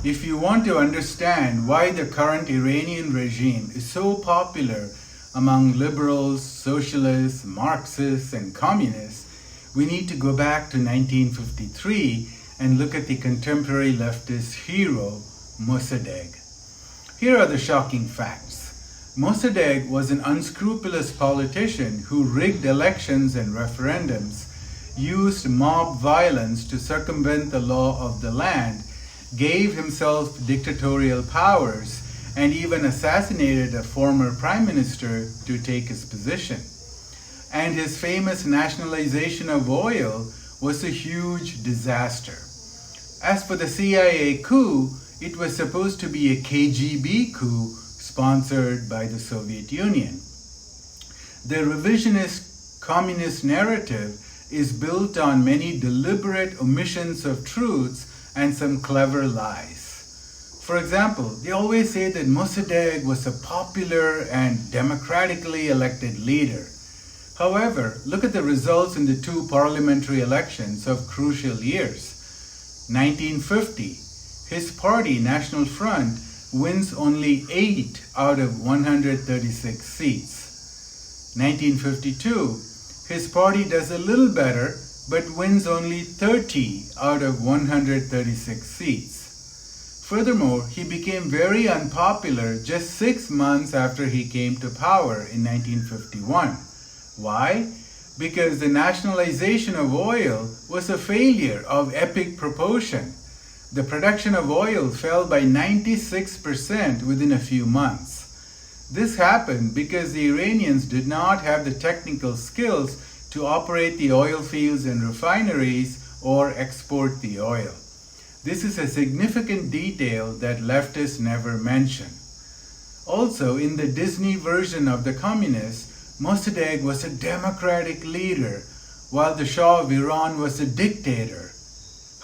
If you want to understand why the current Iranian regime is so popular among liberals, socialists, Marxists, and communists, we need to go back to 1953 and look at the contemporary leftist hero, Mossadegh. Here are the shocking facts. Mossadegh was an unscrupulous politician who rigged elections and referendums, used mob violence to circumvent the law of the land, gave himself dictatorial powers, and even assassinated a former prime minister to take his position. And his famous nationalization of oil was a huge disaster. As for the CIA coup, it was supposed to be a KGB coup sponsored by the Soviet Union. The revisionist communist narrative is built on many deliberate omissions of truths and some clever lies. For example, they always say that Mossadegh was a popular and democratically elected leader. However, look at the results in the two parliamentary elections of crucial years. 1950, his party, National Front, wins only 8 out of 136 seats. 1952, his party does a little better, but wins only 30 out of 136 seats. Furthermore, he became very unpopular just 6 months after he came to power in 1951. Why? Because the nationalization of oil was a failure of epic proportion. The production of oil fell by 96% within a few months. This happened because the Iranians did not have the technical skills to operate the oil fields and refineries or export the oil. This is a significant detail that leftists never mention. Also, in the Disney version of the communists, Mossadegh was a democratic leader, while the Shah of Iran was a dictator.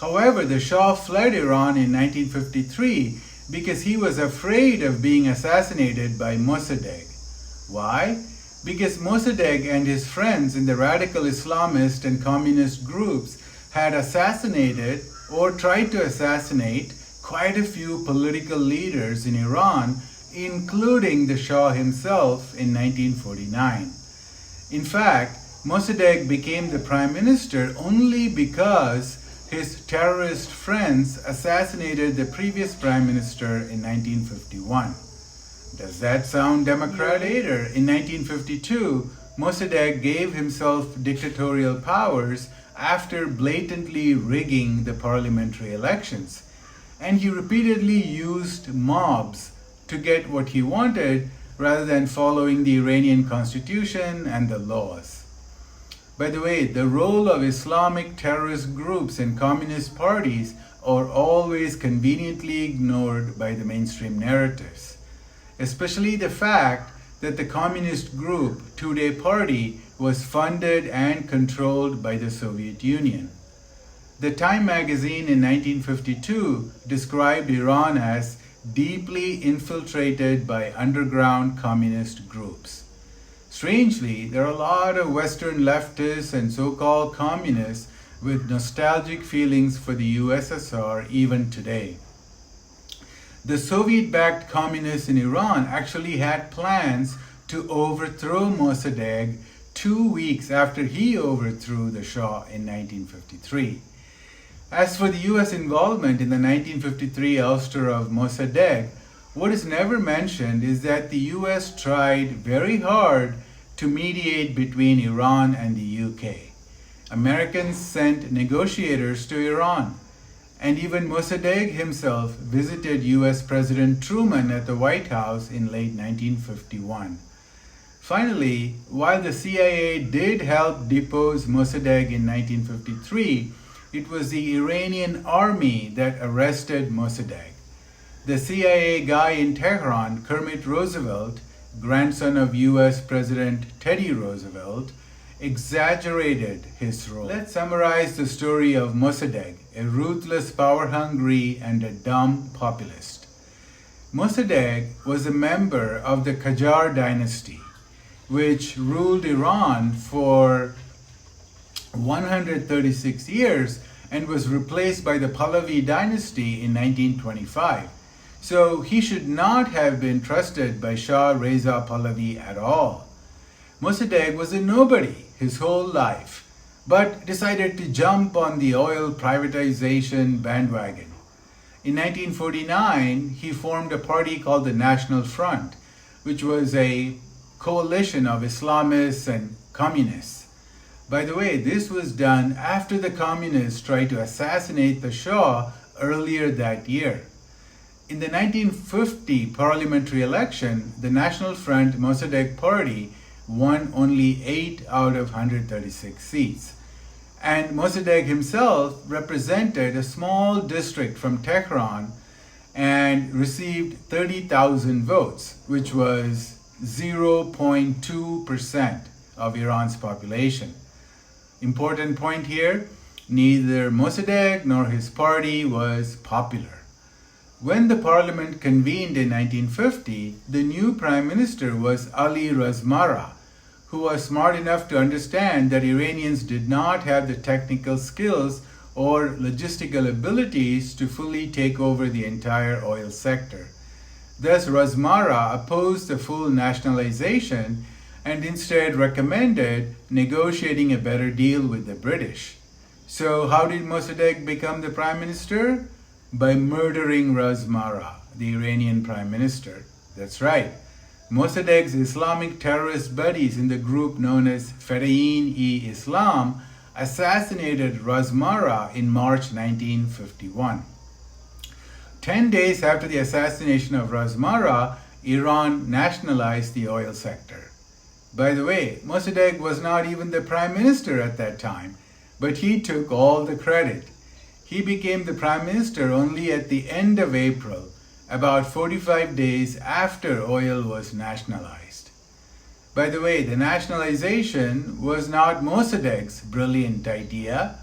However, the Shah fled Iran in 1953 because he was afraid of being assassinated by Mossadegh. Why? Because Mossadegh and his friends in the radical Islamist and communist groups had assassinated or tried to assassinate quite a few political leaders in Iran, including the Shah himself in 1949. In fact, Mossadegh became the prime minister only because his terrorist friends assassinated the previous prime minister in 1951. Does that sound democratic? Later, in 1952, Mossadegh gave himself dictatorial powers after blatantly rigging the parliamentary elections, and he repeatedly used mobs to get what he wanted rather than following the Iranian constitution and the laws. By the way, the role of Islamic terrorist groups and communist parties are always conveniently ignored by the mainstream narratives, especially the fact that the communist group Tudeh Party was funded and controlled by the Soviet Union. The Time magazine in 1952 described Iran as deeply infiltrated by underground communist groups. Strangely, there are a lot of Western leftists and so-called communists with nostalgic feelings for the USSR even today. The Soviet-backed communists in Iran actually had plans to overthrow Mossadegh 2 weeks after he overthrew the Shah in 1953. As for the US involvement in the 1953 ouster of Mossadegh, what is never mentioned is that the US tried very hard to mediate between Iran and the UK. Americans sent negotiators to Iran, and even Mossadegh himself visited US President Truman at the White House in late 1951. Finally, while the CIA did help depose Mossadegh in 1953, it was the Iranian army that arrested Mossadegh. The CIA guy in Tehran, Kermit Roosevelt, grandson of US President Teddy Roosevelt, exaggerated his role. Let's summarize the story of Mossadegh, a ruthless, power-hungry, and a dumb populist. Mossadegh was a member of the Qajar dynasty, which ruled Iran for 136 years and was replaced by the Pahlavi dynasty in 1925. So he should not have been trusted by Shah Reza Pahlavi at all. Mossadegh was a nobody his whole life, but decided to jump on the oil privatization bandwagon. In 1949, he formed a party called the National Front, which was a coalition of Islamists and communists. By the way, this was done after the communists tried to assassinate the Shah earlier that year. In the 1950 parliamentary election, the National Front Mossadegh party won only 8 out of 136 seats. And Mossadegh himself represented a small district from Tehran and received 30,000 votes, which was 0.2% of Iran's population. Important point here, neither Mossadegh nor his party was popular. When the parliament convened in 1950, the new prime minister was Ali Razmara, who was smart enough to understand that Iranians did not have the technical skills or logistical abilities to fully take over the entire oil sector. Thus, Razmara opposed the full nationalization and instead recommended negotiating a better deal with the British. So how did Mossadegh become the prime minister? By murdering Razmara, the Iranian Prime Minister. That's right. Mossadegh's Islamic terrorist buddies in the group known as Fedayeen-e-Islam assassinated Razmara in March 1951. 10 days after the assassination of Razmara, Iran nationalized the oil sector. By the way, Mossadegh was not even the prime minister at that time, but he took all the credit. He became the prime minister only at the end of April, about 45 days after oil was nationalized. By the way, the nationalization was not Mossadegh's brilliant idea.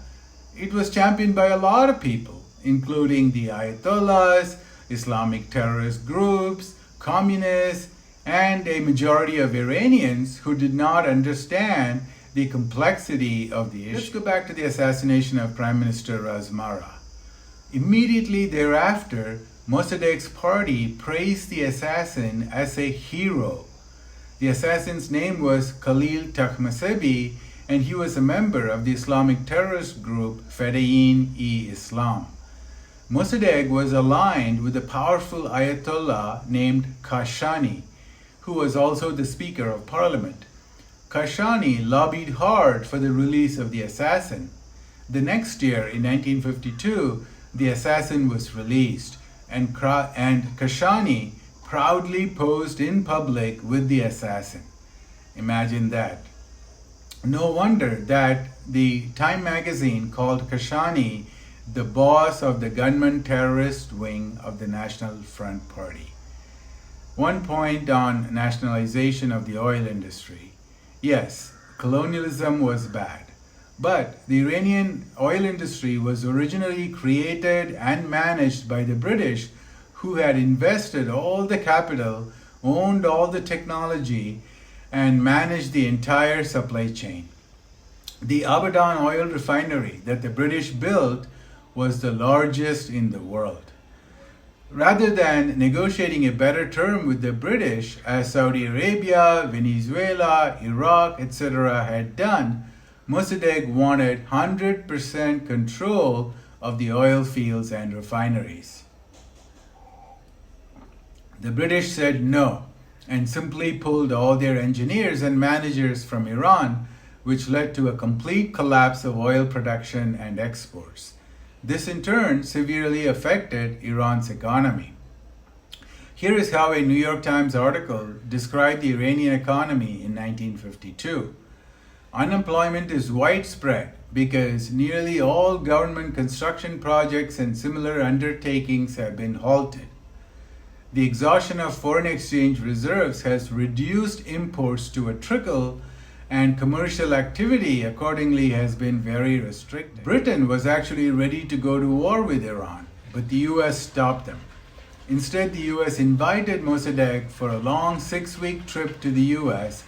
It was championed by a lot of people, including the Ayatollahs, Islamic terrorist groups, communists, and a majority of Iranians who did not understand the complexity of the issue. Let's go back to the assassination of Prime Minister Razmara. Immediately thereafter, Mossadegh's party praised the assassin as a hero. The assassin's name was Khalil Takhmasebi, and he was a member of the Islamic terrorist group Fedayeen-e-Islam. Mossadegh was aligned with a powerful Ayatollah named Kashani, who was also the Speaker of Parliament. Kashani lobbied hard for the release of the assassin. The next year, in 1952, the assassin was released, and Kashani proudly posed in public with the assassin. Imagine that. No wonder that the Time magazine called Kashani the boss of the gunman terrorist wing of the National Front Party. One point on nationalization of the oil industry. Yes, colonialism was bad, but the Iranian oil industry was originally created and managed by the British, who had invested all the capital, owned all the technology, and managed the entire supply chain. The Abadan oil refinery that the British built was the largest in the world. Rather than negotiating a better term with the British, as Saudi Arabia, Venezuela, Iraq, etc. had done, Mossadegh wanted 100% control of the oil fields and refineries. The British said no and simply pulled all their engineers and managers from Iran, which led to a complete collapse of oil production and exports. This in turn severely affected Iran's economy. Here is how a New York Times article described the Iranian economy in 1952. Unemployment is widespread because nearly all government construction projects and similar undertakings have been halted. The exhaustion of foreign exchange reserves has reduced imports to a trickle, and commercial activity accordingly has been very restricted. Britain was actually ready to go to war with Iran, but the US stopped them. Instead, the US invited Mossadegh for a long 6-week trip to the US,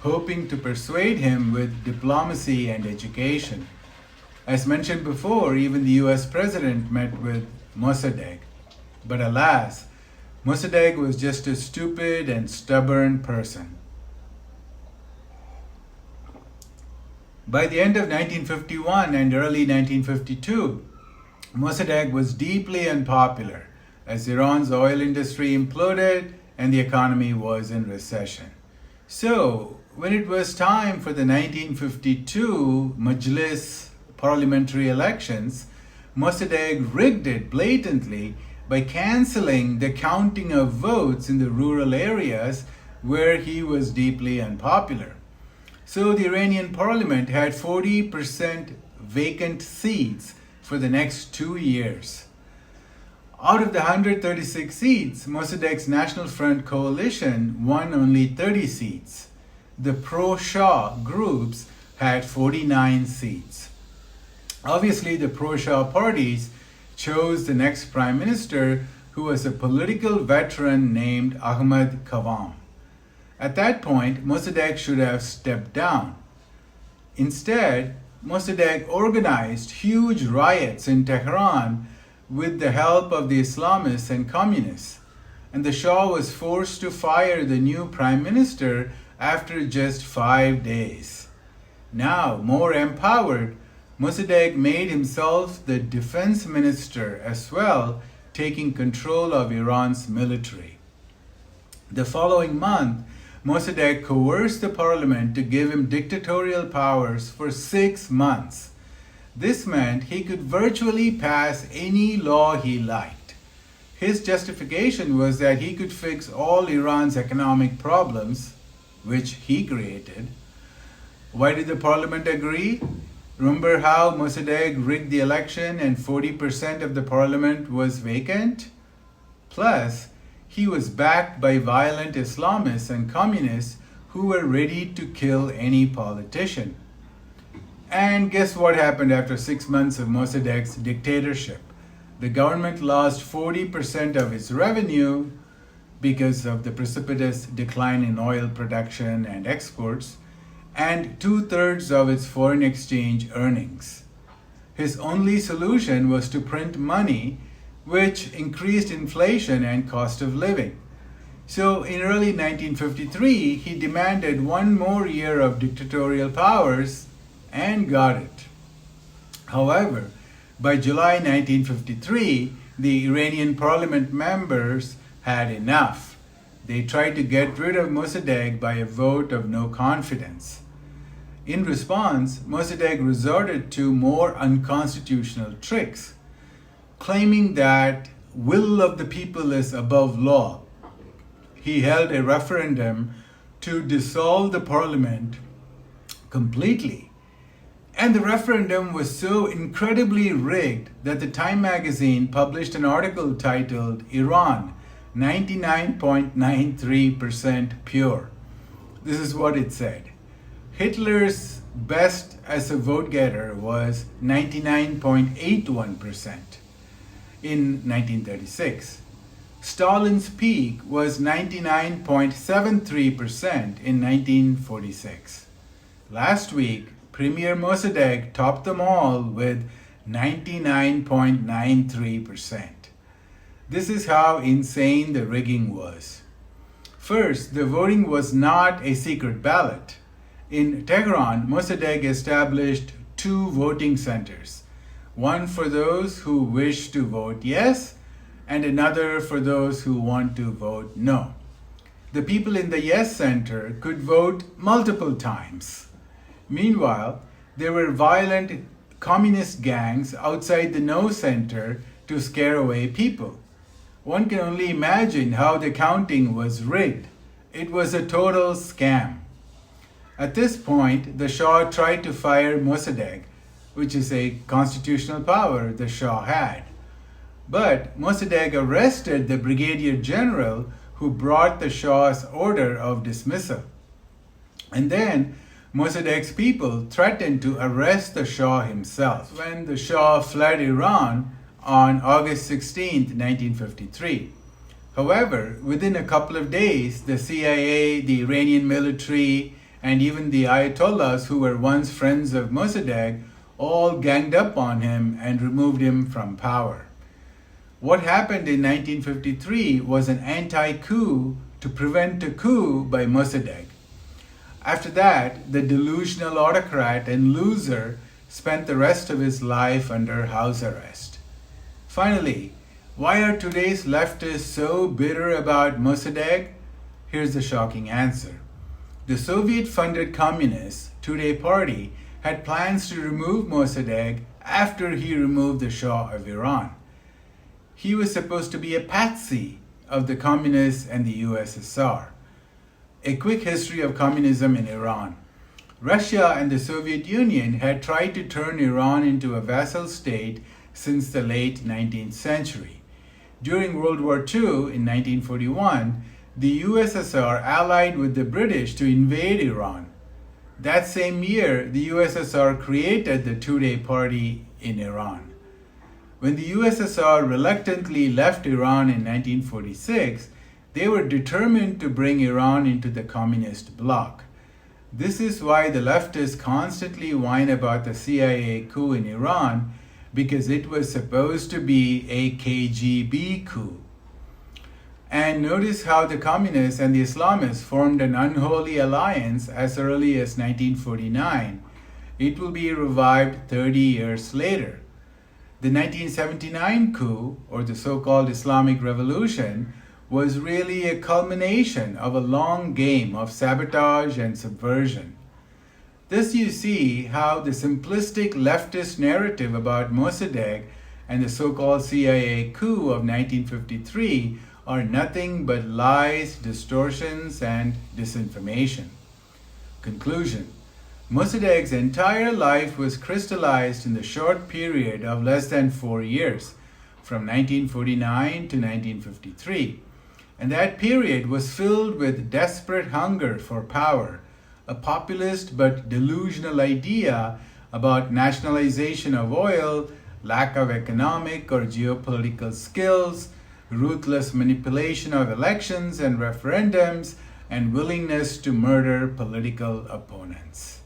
hoping to persuade him with diplomacy and education. As mentioned before, even the US president met with Mossadegh. But alas, Mossadegh was just a stupid and stubborn person. By the end of 1951 and early 1952, Mossadegh was deeply unpopular as Iran's oil industry imploded and the economy was in recession. So, when it was time for the 1952 Majlis parliamentary elections, Mossadegh rigged it blatantly by cancelling the counting of votes in the rural areas where he was deeply unpopular. So the Iranian parliament had 40% vacant seats for the next 2 years. Out of the 136 seats, Mossadegh's National Front coalition won only 30 seats. The pro-Shah groups had 49 seats. Obviously, the pro-Shah parties chose the next prime minister, who was a political veteran named Ahmad Qavam. At that point, Mossadegh should have stepped down. Instead, Mossadegh organized huge riots in Tehran with the help of the Islamists and communists, and the Shah was forced to fire the new prime minister after just 5 days. Now, more empowered, Mossadegh made himself the defense minister as well, taking control of Iran's military. The following month, Mossadegh coerced the parliament to give him dictatorial powers for 6 months. This meant he could virtually pass any law he liked. His justification was that he could fix all Iran's economic problems, which he created. Why did the parliament agree? Remember how Mossadegh rigged the election and 40% of the parliament was vacant? Plus, he was backed by violent Islamists and communists who were ready to kill any politician. And guess what happened after 6 months of Mossadegh's dictatorship? The government lost 40% of its revenue because of the precipitous decline in oil production and exports, and 2/3 of its foreign exchange earnings. His only solution was to print money, which increased inflation and cost of living. So in early 1953, he demanded 1 more year of dictatorial powers and got it. However, by July 1953, the Iranian parliament members had enough. They tried to get rid of Mossadegh by a vote of no confidence. In response, Mossadegh resorted to more unconstitutional tricks, claiming that will of the people is above law. He held a referendum to dissolve the parliament completely. And the referendum was so incredibly rigged that the Time magazine published an article titled Iran, 99.93% pure. This is what it said. Hitler's best as a vote getter was 99.81% in 1936. Stalin's peak was 99.73% in 1946. Last week, Premier Mossadegh topped them all with 99.93%. This is how insane the rigging was. First, the voting was not a secret ballot. In Tehran, Mossadegh established 2 voting centers, one for those who wish to vote yes, and another for those who want to vote no. The people in the yes center could vote multiple times. Meanwhile, there were violent communist gangs outside the no center to scare away people. One can only imagine how the counting was rigged. It was a total scam. At this point, the Shah tried to fire Mossadegh, which is a constitutional power the Shah had. But Mossadegh arrested the brigadier general who brought the Shah's order of dismissal. And then Mossadegh's people threatened to arrest the Shah himself when the Shah fled Iran on August 16, 1953. However, within a couple of days, the CIA, the Iranian military, and even the Ayatollahs who were once friends of Mossadegh all ganged up on him and removed him from power. What happened in 1953 was an anti-coup to prevent a coup by Mossadegh. After that, the delusional autocrat and loser spent the rest of his life under house arrest. Finally, why are today's leftists so bitter about Mossadegh? Here's the shocking answer. The Soviet-funded communist Tudeh Party had plans to remove Mossadegh after he removed the Shah of Iran. He was supposed to be a patsy of the communists and the USSR. A quick history of communism in Iran. Russia and the Soviet Union had tried to turn Iran into a vassal state since the late 19th century. During World War II in 1941, the USSR allied with the British to invade Iran. That same year, the USSR created the Tudeh Party in Iran. When the USSR reluctantly left Iran in 1946, they were determined to bring Iran into the communist bloc. This is why the leftists constantly whine about the CIA coup in Iran, because it was supposed to be a KGB coup. And notice how the communists and the Islamists formed an unholy alliance as early as 1949. It will be revived 30 years later. The 1979 coup, or the so-called Islamic Revolution, was really a culmination of a long game of sabotage and subversion. Thus you see how the simplistic leftist narrative about Mossadegh and the so-called CIA coup of 1953 are nothing but lies, distortions, and disinformation. Conclusion. Mossadegh's entire life was crystallized in the short period of less than 4 years, from 1949 to 1953. And that period was filled with desperate hunger for power, a populist but delusional idea about nationalization of oil, lack of economic or geopolitical skills, ruthless manipulation of elections and referendums, and willingness to murder political opponents.